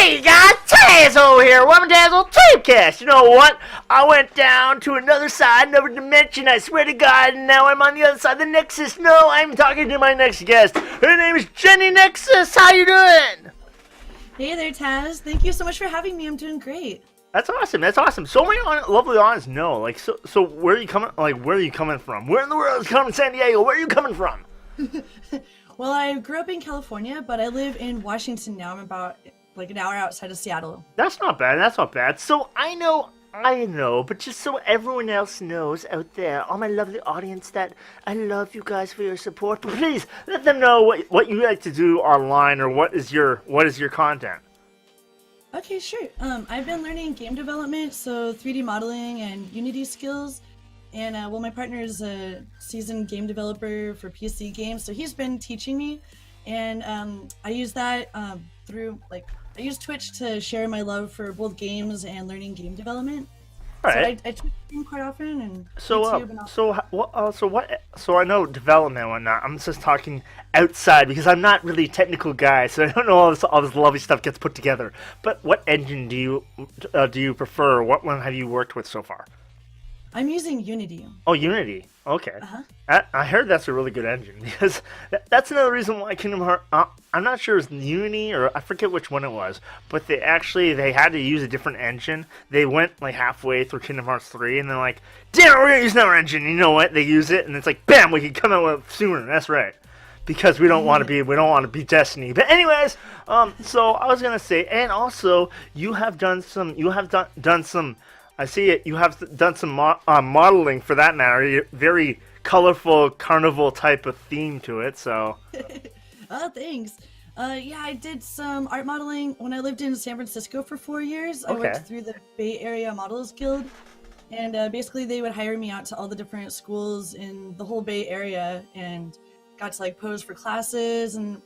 Hey guys, Tazwhole here. Welcome to Tazwhole Tubecast. You know what? I went down to another side, another dimension. I swear to God, and now I'm on the other side of the Nexus. No, I'm talking to my next guest. Her name is JenniNexus. How you doing? Hey there, Taz. Thank you so much for having me. I'm doing great. That's awesome. That's awesome. So many lovely audience know. Like, so where are you coming? Like, where are you coming from? Where in the world is coming San Diego? Where are you coming from? Well, I grew up in California, but I live in Washington now. I'm about like an hour outside of Seattle. That's not bad. That's not bad. So I know, but just so everyone else knows out there, all my lovely audience, that I love you guys for your support. But please let them know what you like to do online, or what is your content. Okay, sure. I've been learning game development, so 3D modeling and Unity skills. And well, my partner is a seasoned game developer for PC games, so he's been teaching me. And I use that I use Twitch to share my love for both games and learning game development. All right. So I Twitch game quite often, and So I know development and whatnot. I'm just talking outside because I'm not really a technical guy, so I don't know all this lovely stuff gets put together. But what engine do you prefer? What one have you worked with so far? I'm using Unity. Oh, Unity. Okay. Uh-huh. I heard that's a really good engine, because that's another reason why Kingdom Hearts. I'm not sure it was Unity, or I forget which one it was, but they had to use a different engine. They went like halfway through Kingdom Hearts 3, and they're like, "Damn, we're gonna use another engine." You know what? They use it, and it's like, "Bam, we can come out with it sooner." That's right, because we don't want to be Destiny. But anyways, so I was gonna say, and also you have done some. I see it. You have done some modeling, for that matter. Very colorful carnival type of theme to it. So. Oh, thanks. Yeah, I did some art modeling when I lived in San Francisco for 4 years. I worked through the Bay Area Models Guild, and basically they would hire me out to all the different schools in the whole Bay Area, and got to like pose for classes. And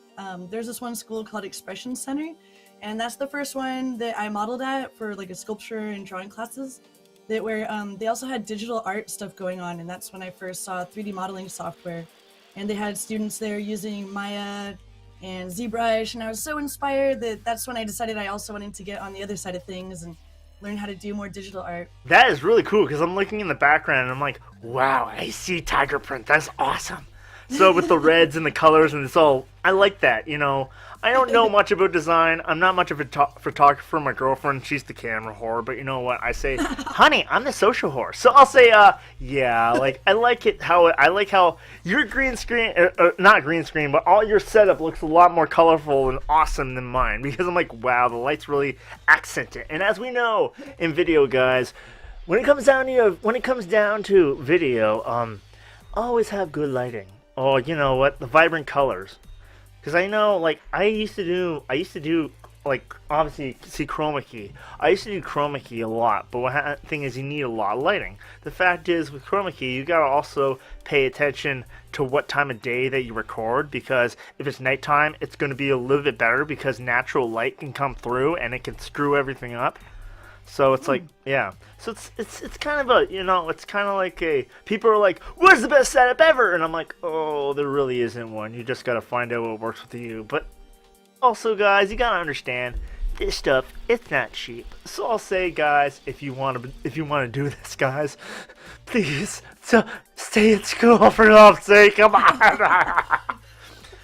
there's this one school called Expression Center. And that's the first one that I modeled at for like a sculpture and drawing classes, where they also had digital art stuff going on, and that's when I first saw 3D modeling software. And they had students there using Maya and ZBrush, and I was so inspired that's when I decided I also wanted to get on the other side of things and learn how to do more digital art. That is really cool, because I'm looking in the background and I'm like, wow, I see tiger print. That's awesome. So with the reds and the colors, and I like that, I don't know much about design. I'm not much of a photographer. My girlfriend, she's the camera whore, but you know what? I say, honey, I'm the social whore. So I'll say, yeah, like, I like how your green screen, not green screen, but all your setup looks a lot more colorful and awesome than mine, because I'm like, wow, the lights really accent it. And as we know in video, guys, when it comes down to video, always have good lighting. Oh, you know what? The vibrant colors. Because I know, like, I used to do, like, obviously, see chroma key. I used to do chroma key a lot, but the thing is, you need a lot of lighting. The fact is, with chroma key, you gotta also pay attention to what time of day that you record, because if it's nighttime, it's gonna be a little bit better, because natural light can come through, and it can screw everything up. So it's like, yeah. So it's kind of it's kind of like people are like, what's the best setup ever? And I'm like, oh, there really isn't one. You just got to find out what works with you. But also, guys, you got to understand, this stuff, it's not cheap. So I'll say, guys, if you want to do this, guys, please, so stay in school, for love's sake. Come on.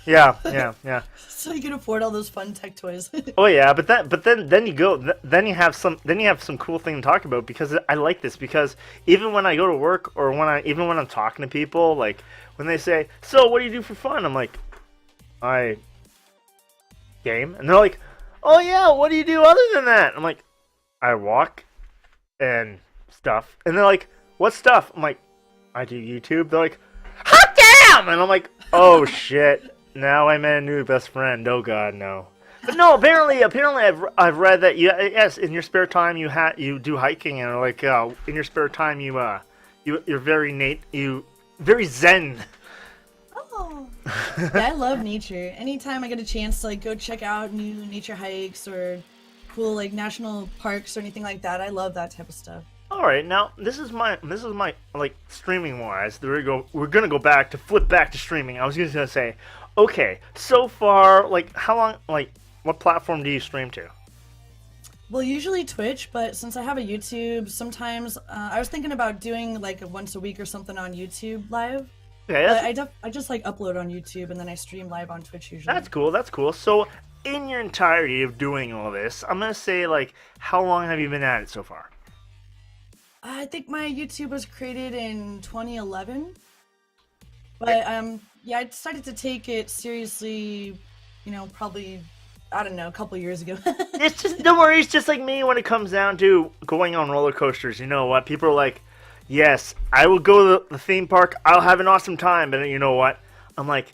Yeah. So you can afford all those fun tech toys. Oh yeah, but then you have some cool thing to talk about, because I like this, because even when I go to work, or when I'm talking to people, like when they say, so what do you do for fun? I'm like, I game. And they're like, oh yeah, what do you do other than that? I'm like, I walk and stuff. And they're like, what stuff? I'm like, I do YouTube. They're like, hot damn! And I'm like, oh shit. Now I met a new best friend. Oh God, no. But no, apparently I've read that yes, in your spare time you do hiking, and like in your spare time you're very zen. Oh, yeah, I love nature. Anytime I get a chance to like go check out new nature hikes or cool like national parks or anything like that, I love that type of stuff. All right, now this is my like streaming wise. We're gonna flip back to streaming. I was just gonna say, okay, so far, like how long, like what platform do you stream to? Well, usually Twitch, but since I have a YouTube, sometimes I was thinking about doing like a once a week or something on YouTube live. Okay, But I just like upload on YouTube and then I stream live on Twitch usually. that's cool. That's cool. So, in your entirety of doing all this, I'm gonna say like, how long have you been at it so far? I think my YouTube was created in 2011. But yeah, I decided to take it seriously, probably I don't know, a couple years ago. It's just, don't worry, it's just like me when it comes down to going on roller coasters. You know what? People are like, yes, I will go to the theme park, I'll have an awesome time, but you know what? I'm like,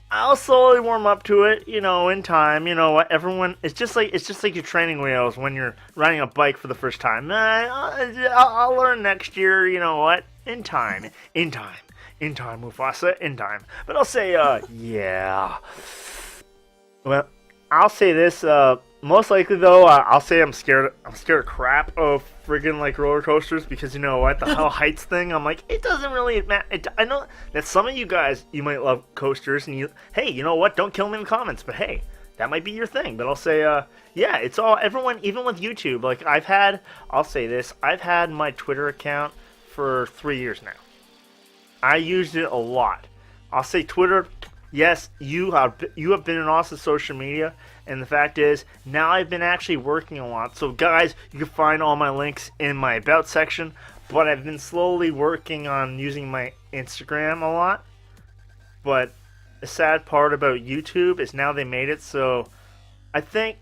I'll slowly warm up to it, in time. You know what? Everyone, it's just like your training wheels when you're riding a bike for the first time. I'll learn next year, you know what? In time. In time. In time, Mufasa, in time. But I'll say, yeah. Well, I'll say this. Most likely though, I'll say I'm scared. I'm scared of crap of friggin' like roller coasters because you know what, the whole heights thing. I'm like, it doesn't really matter. I know that some of you guys you might love coasters, and hey, you know what? Don't kill me in the comments. But hey, that might be your thing. But I'll say, yeah, it's all everyone. Even with YouTube, like I'll say this. I've had my Twitter account for 3 years now. I used it a lot. I'll say Twitter. Yes, you have been an awesome social media, and the fact is, now I've been actually working a lot. So guys, you can find all my links in my About section, but I've been slowly working on using my Instagram a lot. But the sad part about YouTube is now they made it so I think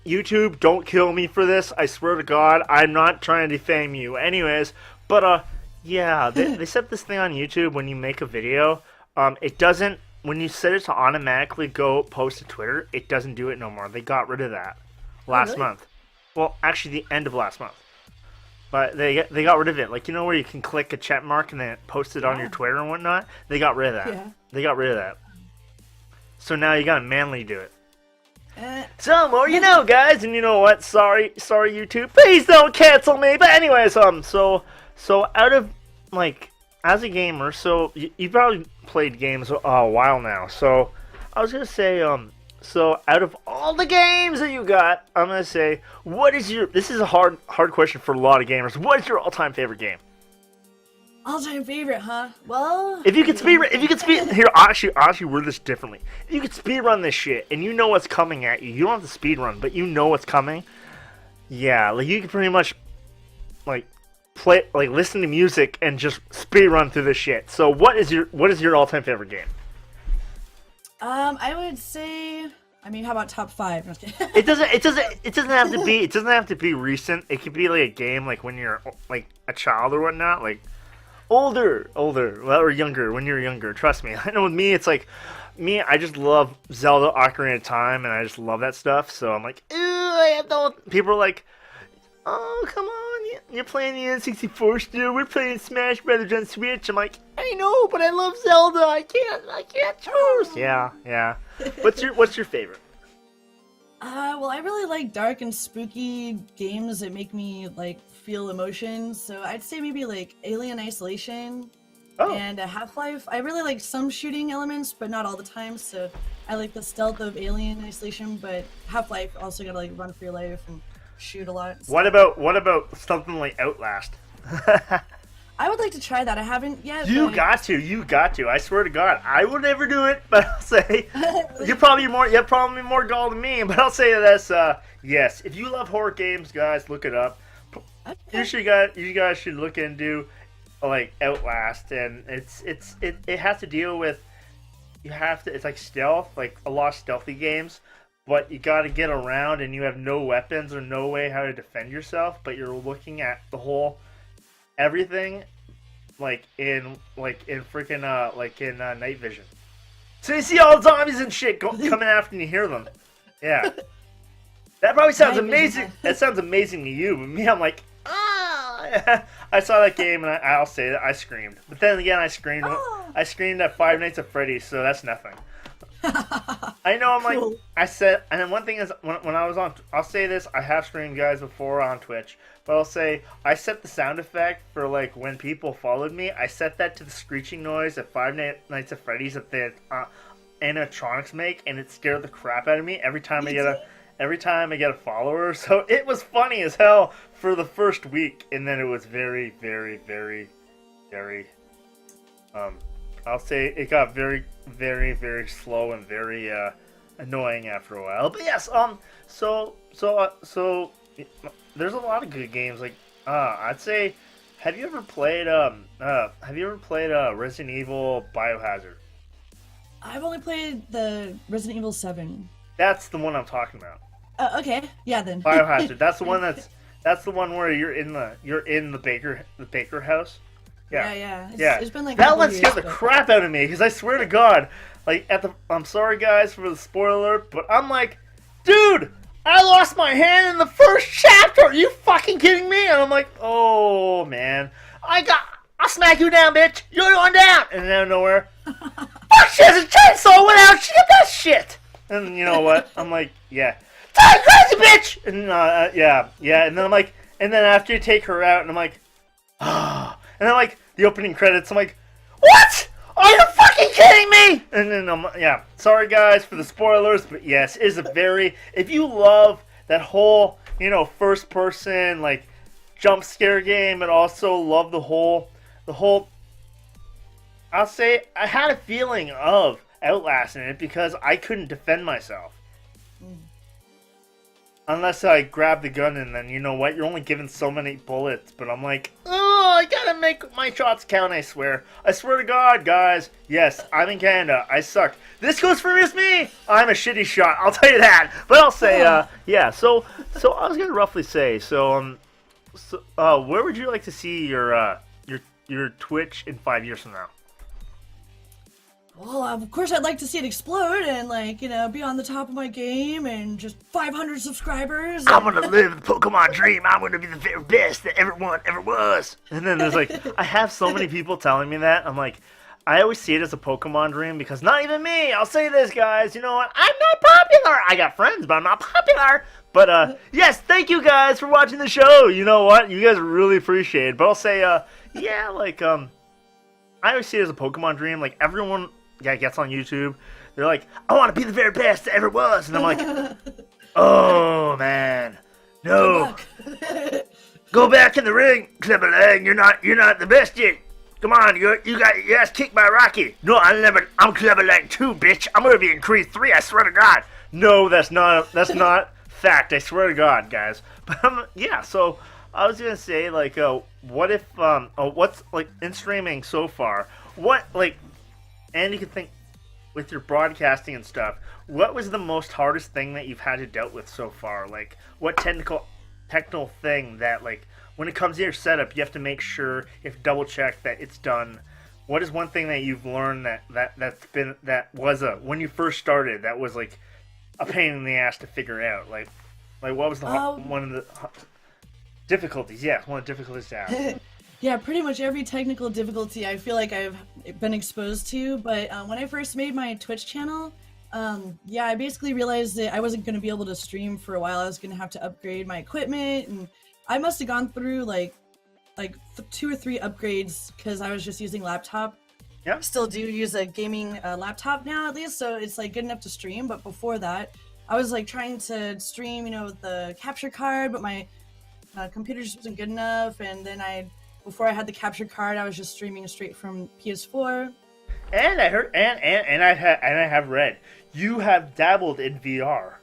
YouTube, don't kill me for this. I swear to God, I'm not trying to defame you. Anyways, but yeah, they set this thing on YouTube when you make a video. It doesn't. When you set it to automatically go post to Twitter, it doesn't do it no more. They got rid of that last month. Well, actually, the end of last month. But they got rid of it. Like, where you can click a check mark and then post it on your Twitter and whatnot? They got rid of that. Yeah. They got rid of that. So now you gotta manually do it. So, more you know, guys. And you know what? Sorry, YouTube. Please don't cancel me. But anyways, so out of, like, as a gamer, so you probably played games a while now. So I was gonna say, so out of all the games that you got, I'm gonna say, what is your? This is a hard question for a lot of gamers. What is your all-time favorite game? All-time favorite, huh? Well, if you could speed here, actually word this differently. If you could speed run this shit and you know what's coming at you, you don't have to speed run, but you know what's coming. Yeah, like you can pretty much, like, listen to music and just speed run through this shit. So what is your all-time favorite game? I would say, I mean, how about top 5? It doesn't have to be recent. It could be like a game like when you're like a child or whatnot, like older, well, or younger, when you're younger. Trust me. I know with me it's like me, I just love Zelda Ocarina of Time and I just love that stuff. So I'm like, ew, I have no. People are like, oh, come on, you're playing the N64 still. We're playing Smash Brothers on Switch. I'm like, I know, but I love Zelda. I can't choose. Yeah. What's your favorite? Well, I really like dark and spooky games that make me like feel emotions. So I'd say maybe like Alien Isolation and Half-Life. I really like some shooting elements, but not all the time. So I like the stealth of Alien Isolation, but Half-Life also gotta like run for your life and shoot a lot. What about something like Outlast? I would like to try that. I haven't yet. You got to. I swear to God, I will never do it. But I'll say you have probably more gall than me. But I'll say this: yes, if you love horror games, guys, look it up. Okay. You guys should look into like Outlast, and it has to deal with it's like stealth, like a lot of stealthy games. But you got to get around, and you have no weapons or no way how to defend yourself. But you're looking at the whole everything, like in freaking night vision. So you see all the zombies and shit coming after, and you hear them. Yeah, that probably sounds amazing. That sounds amazing to you, but me, I'm like, ah. I saw that game, and I'll say that I screamed. But then again, I screamed. I screamed at Five Nights at Freddy's, so that's nothing. I know, I'm like, cool. I said, and then one thing is, when I was on, I'll say this, I have streamed guys before on Twitch, but I'll say, I set the sound effect for, like, when people followed me, I set that to the screeching noise that Five Nights at Freddy's that the animatronics make, and it scared the crap out of me every time every time I get a follower. So it was funny as hell for the first week, and then it was very, very, very, very. I'll say it got very, very, very slow and very annoying after a while. But yes, so there's a lot of good games. Like, I'd say, have you ever played Resident Evil Biohazard? I've only played the Resident Evil 7. That's the one I'm talking about. Okay, yeah then. Biohazard. That's the one that's the one where you're in the baker house. Yeah. It's been like that one scared the crap out of me because I swear to God, like I'm sorry guys for the spoiler, but I'm like, dude, I lost my hand in the first chapter. Are you fucking kidding me? And I'm like, oh man, I'll smack you down, bitch. You're going down. And then out of nowhere, fuck, she has a chainsaw. What else? She got that shit. And you know what? I'm like, yeah, die crazy bitch. And yeah. And then I'm like, and then after you take her out, and I'm like, ah. And then, like, the opening credits, I'm like, what? Are you fucking kidding me? And then, sorry, guys, for the spoilers, but yes, it is a very, if you love that whole, first person, like, jump scare game, and also love the whole, I'll say, I had a feeling of Outlast in it because I couldn't defend myself. Unless I grab the gun and then, you know what, you're only given so many bullets. But I'm like, oh, I gotta make my shots count, I swear. I swear to God, guys. Yes, I'm in Canada. I suck. This goes for me. I'm a shitty shot, I'll tell you that. But I'll say, yeah, so I was gonna roughly say, where would you like to see your Twitch in 5 years from now? Well, of course I'd like to see it explode and, like, be on the top of my game and just 500 subscribers. I'm going to live the Pokemon dream. I'm going to be the very best that everyone ever was. And then there's, like, I have so many people telling me that. I'm like, I always see it as a Pokemon dream because not even me. I'll say this, guys. You know what? I'm not popular. I got friends, but I'm not popular. But, yes, thank you guys for watching the show. You know what? You guys really appreciate it. But I'll say, I always see it as a Pokemon dream. Like, everyone gets on YouTube. They're like, I want to be the very best that ever was. And I'm like, oh, man. No. Go back in the ring, Clever Lang. You're not the best yet. Come on, you got your ass kicked by Rocky. No, I'm Clever Lang 2, bitch. I'm going to be in Creed 3, I swear to God. No, that's not fact. I swear to God, guys. But, so I was going to say, like, what if, what's, like, in streaming so far, and you can think with your broadcasting and stuff, what was the most hardest thing that you've had to deal with so far? Like, what technical thing that, like, when it comes to your setup, you have to make sure, you have to double check that it's done. What is one thing that you've learned that was when you first started, that was, like, a pain in the ass to figure out? Like what was one of the difficulties? Yeah, one of the difficulties to ask. Yeah, pretty much every technical difficulty I feel like I've been exposed to, but when I first made my Twitch channel, I basically realized that I wasn't going to be able to stream for a while. I was going to have to upgrade my equipment, and I must have gone through like 2 or 3 upgrades because I was just using laptop. Yeah. Still do use a gaming laptop now at least, so it's like good enough to stream, but before that, I was like trying to stream, with the capture card, but my computer just wasn't good enough, and then before I had the capture card, I was just streaming straight from PS4. And I heard, and I have read, you have dabbled in VR.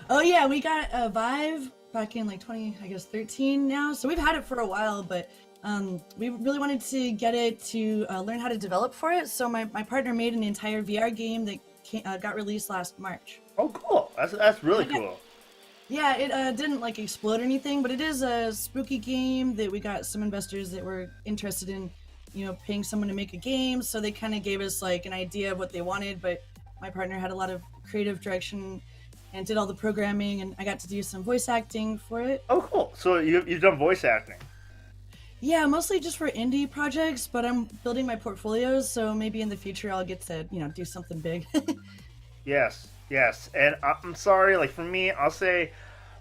Oh yeah, we got a Vive back in like 2013 now. So we've had it for a while, but we really wanted to get it to learn how to develop for it. So my partner made an entire VR game that got released last March. Oh, cool! That's really cool. Yeah, it didn't like explode or anything, but it is a spooky game that we got some investors that were interested in, paying someone to make a game. So they kind of gave us like an idea of what they wanted, but my partner had a lot of creative direction and did all the programming, and I got to do some voice acting for it. Oh, cool! So you've done voice acting. Yeah, mostly just for indie projects, but I'm building my portfolios, so maybe in the future I'll get to, do something big. Yes. And I'm sorry, like for me, I'll say,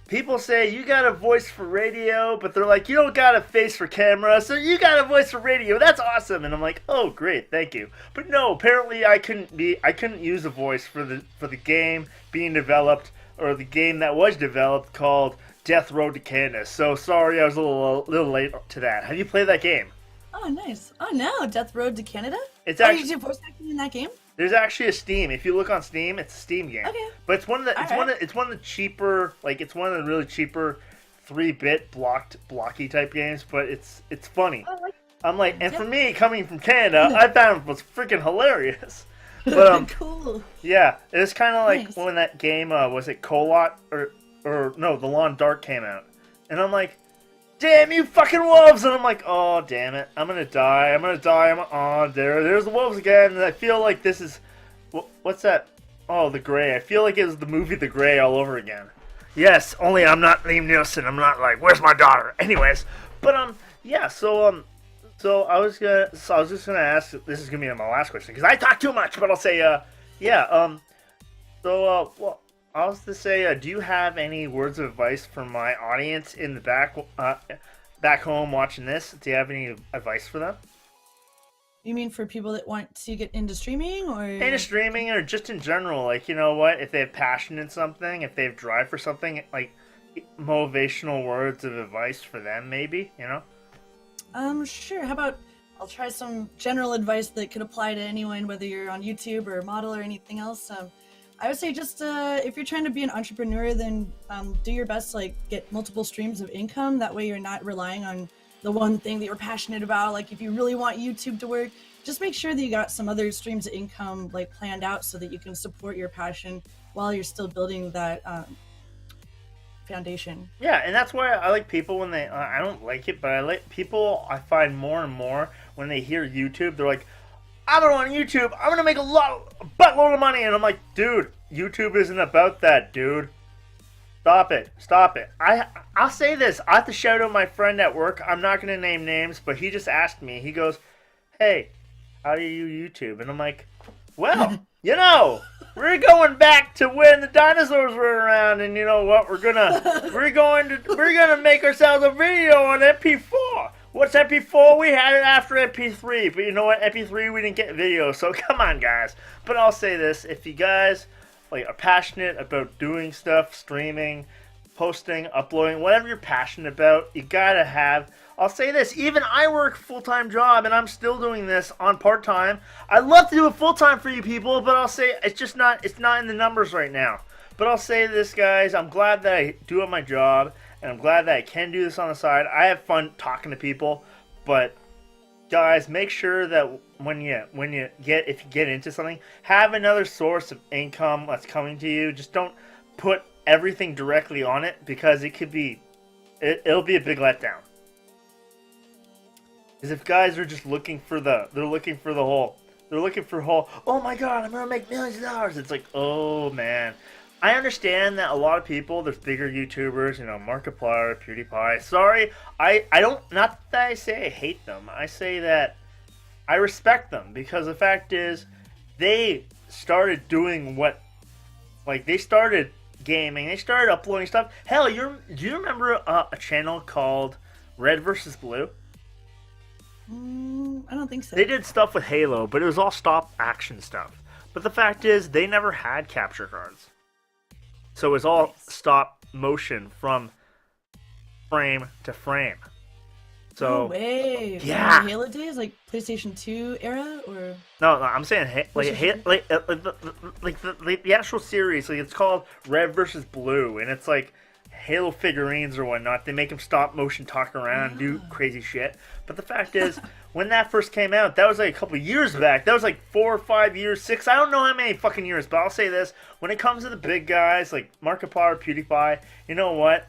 people say you got a voice for radio, but they're like, you don't got a face for camera, so you got a voice for radio. That's awesome. And I'm like, oh, great, thank you. But no, apparently I couldn't use a voice for the game being developed or the game that was developed called Death Road to Canada. So sorry, I was a little late to that. Have you played that game? Oh, nice. Oh no, Death Road to Canada. It's you actually do voice acting in that game? there's actually a Steam. If you look on Steam, it's a Steam game. Okay. But it's one of the Alright. one of the cheaper, like it's one of the really cheaper 3-bit blocky type games, but it's funny. Oh, like, I'm like, and yeah. for me coming from Canada, I found it was freaking hilarious. But Cool. yeah, it's kind of like Nice. when that game was it Colot or no, The Lawn Dark came out, and I'm like, damn you fucking wolves, and I'm like, oh damn it, I'm gonna die, oh there's the wolves again, and I feel like this is what's that? Oh, The Grey. I feel like it was the movie The Grey all over again. Yes, only I'm not Liam Nielsen. I'm not like, where's my daughter? Anyways, but yeah, so I was just gonna ask. This is gonna be my last question because I talk too much. But I'll say, yeah. Well, I was to say, do you have any words of advice for my audience in the back home watching this? Do you have any advice for them? You mean for people that want to get into streaming, or Into streaming, or just in general, like you know what? If they have passion in something, if they have drive for something, like motivational words of advice for them, maybe you know. Sure. How about I'll try some general advice that could apply to anyone, whether you're on YouTube or a model or anything else. I would say just if you're trying to be an entrepreneur, then do your best to like get multiple streams of income. That way you're not relying on the one thing that you're passionate about. Like if you really want YouTube to work, just make sure that you got some other streams of income like planned out so that you can support your passion while you're still building that foundation. Yeah, and that's why I like people when they. I don't like it, but I like people. I find more and more when they hear YouTube, they're like, "I'm on YouTube. I'm gonna make a buttload of money," and I'm like, "Dude, YouTube isn't about that, dude. Stop it. I'll say this. I have to shout out my friend at work. I'm not gonna name names, but he just asked me. He goes, "Hey, how do you YouTube?" And I'm like, "Well, you know." We're going back to when the dinosaurs were around, and you know what? We're gonna make ourselves a video on MP4. What's MP4? We had it after MP3, but you know what? MP3 we didn't get video, so come on, guys. But I'll say this: if you guys like are passionate about doing stuff, streaming, posting, uploading, whatever you're passionate about, you gotta have. I'll say this, even I work a full-time job and I'm still doing this on part-time. I'd love to do it full-time for you people, but I'll say it's not in the numbers right now. But I'll say this, guys, I'm glad that I do have my job and I'm glad that I can do this on the side. I have fun talking to people, but guys, make sure that if you get into something, have another source of income that's coming to you. Just don't put everything directly on it because it'll be a big letdown. Is if guys are just looking for whole, oh my god, I'm gonna make millions of dollars. It's like, oh man. I understand that a lot of people, there's bigger YouTubers, you know, Markiplier, PewDiePie. Sorry, I don't, not that I say I hate them. I say that I respect them because the fact is, they started doing they started gaming, they started uploading stuff. Hell, do you remember a channel called Red vs. Blue? I don't think so. They did stuff with Halo, but it was all stop action stuff. But the fact is, they never had capture cards. So it was all stop motion from frame to frame. So no way. Yeah. From the Halo days, like PlayStation 2 era, or no, I'm saying the actual series. Like it's called Red versus Blue, and it's like Halo figurines or whatnot. They make them stop motion, talk around, and do crazy shit. But the fact is, when that first came out, that was like a couple of years back. That was like 4 or 5 years, 6. I don't know how many fucking years, but I'll say this: when it comes to the big guys like Markiplier, PewDiePie, you know what?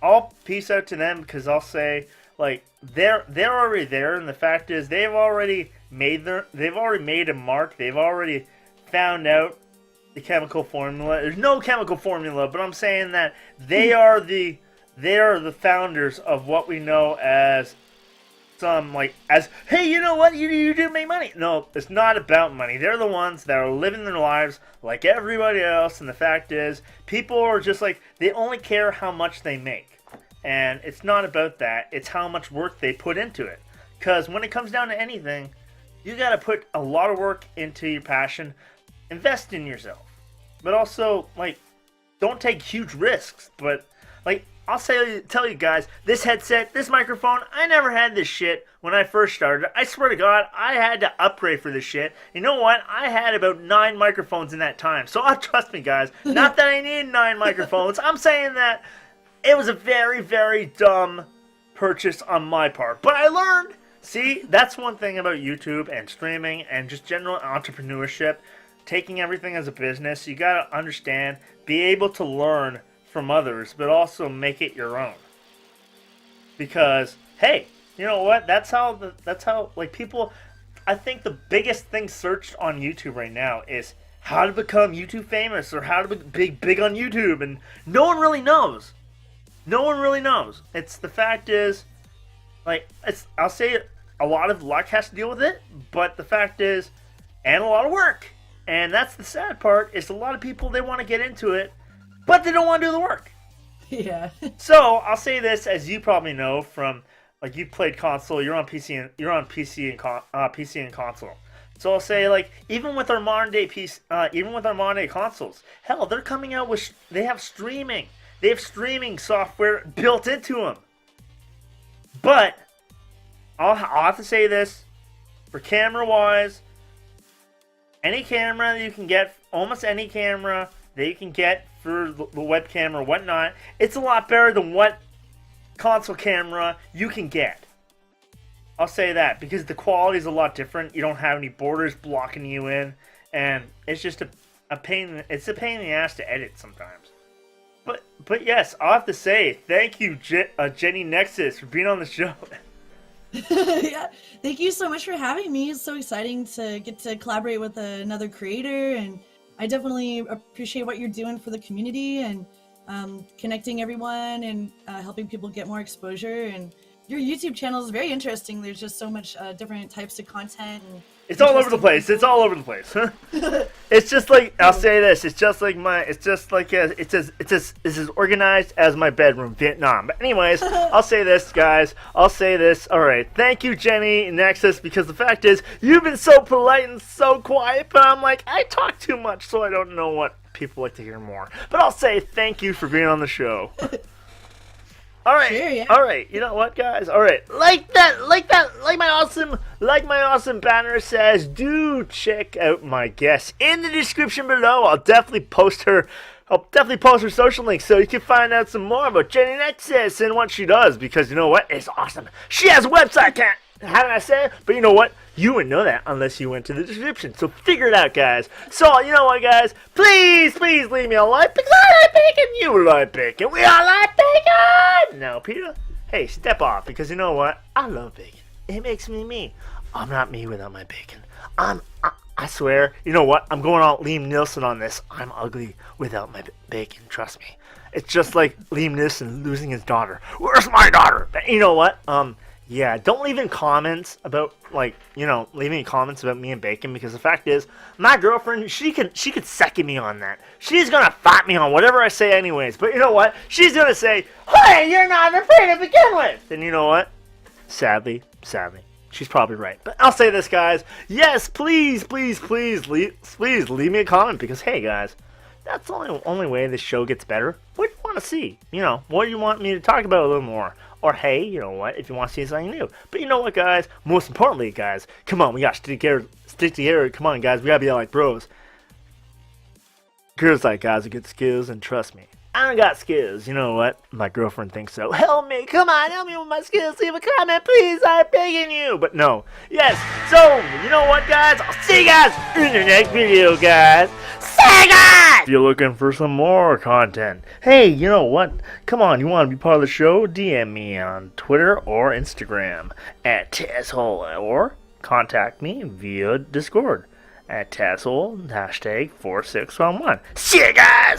I'll peace out to them because I'll say like they're already there, and the fact is they've already made a mark. They've already found out the chemical formula. There's no chemical formula, but I'm saying that they are the founders of what we know as hey, you know what, you do make money. No, it's not about money. They're the ones that are living their lives like everybody else, and the fact is people are just like, they only care how much they make, and it's not about that. It's how much work they put into it, because when it comes down to anything, you got to put a lot of work into your passion. Invest in yourself, but also like don't take huge risks. But like tell you guys, this headset, this microphone, I never had this shit when I first started. I swear to God, I had to upgrade for this shit. You know what? I had about 9 microphones in that time. So trust me, guys. Not that I need 9 microphones. I'm saying that it was a very, very dumb purchase on my part. But I learned. See, that's one thing about YouTube and streaming and just general entrepreneurship. Taking everything as a business, you gotta understand, be able to learn from others, but also make it your own. Because, hey, you know what? That's how like people. I think the biggest thing searched on YouTube right now is how to become YouTube famous or how to be big on YouTube, and no one really knows. No one really knows. The fact is, like, I'll say a lot of luck has to deal with it, but the fact is, and a lot of work. And that's the sad part, is a lot of people, they want to get into it, but they don't want to do the work. Yeah. So I'll say this, as you probably know from, like, you played console, you're on PC and console. So I'll say, like, even with our modern day consoles, hell, they're coming out with, they have streaming. They have streaming software built into them. But I'll have to say this, for camera-wise, any camera that you can get, almost any camera that you can get for the webcam or whatnot, it's a lot better than what console camera you can get. I'll say that, because the quality is a lot different. You don't have any borders blocking you in, and it's just a pain. It's a pain in the ass to edit sometimes. But yes, I'll have to say, thank you, JenniNexus, for being on the show. Yeah, thank you so much for having me. It's so exciting to get to collaborate with another creator, and I definitely appreciate what you're doing for the community and connecting everyone and helping people get more exposure. And your YouTube channel is very interesting. There's just so much different types of content. And it's all over the place. It's all over the place. It's just like, I'll say this. It's just like it's as organized as my bedroom, Vietnam. But anyways, I'll say this, guys. I'll say this. All right. Thank you, JenniNexus, because the fact is, you've been so polite and so quiet, but I'm like, I talk too much, so I don't know what people like to hear more. But I'll say thank you for being on the show. All right, sure, yeah. All right. You know what, guys? All right, like my awesome banner says. Do check out my guest in the description below. I'll definitely post her social links so you can find out some more about JenniNexus and what she does. Because you know what? It's awesome. She has a website. How did I say it? But you know what? You wouldn't know that unless you went to the description. So figure it out, guys. So, you know what, guys? Please leave me a like, because I like bacon, you like bacon, we all like bacon! Now, Peter, hey, step off, because you know what? I love bacon. It makes me me. I'm not me without my bacon. I swear, you know what? I'm going all Liam Neeson on this. I'm ugly without my bacon, trust me. It's just like Liam Neeson losing his daughter. Where's my daughter? But you know what? Yeah, don't leave in comments about, like, you know, leaving comments about me and bacon, because the fact is, my girlfriend, she could second me on that. She's gonna fight me on whatever I say anyways, but you know what? She's gonna say, hey, you're not afraid to begin with! And you know what? Sadly, she's probably right. But I'll say this, guys. Yes, please leave me a comment, because, hey, guys, that's the only way this show gets better. What do you want to see? You know, what do you want me to talk about a little more? Or, hey, you know what, if you want to see something new. But you know what, guys? Most importantly, guys, come on, we got to stick together. Come on, guys, we got to be like bros. Girls like guys with good skills, and trust me, I don't got skills. You know what? My girlfriend thinks so. Help me, come on, help me with my skills. Leave a comment, please, I'm begging you. But no. Yes, so, you know what, guys? I'll see you guys in the next video, guys. Sega! If you're looking for some more content, hey, you know what? Come on, you want to be part of the show? DM me on Twitter or Instagram at Tazwhole, or contact me via Discord at Tazwhole #4611. See you guys!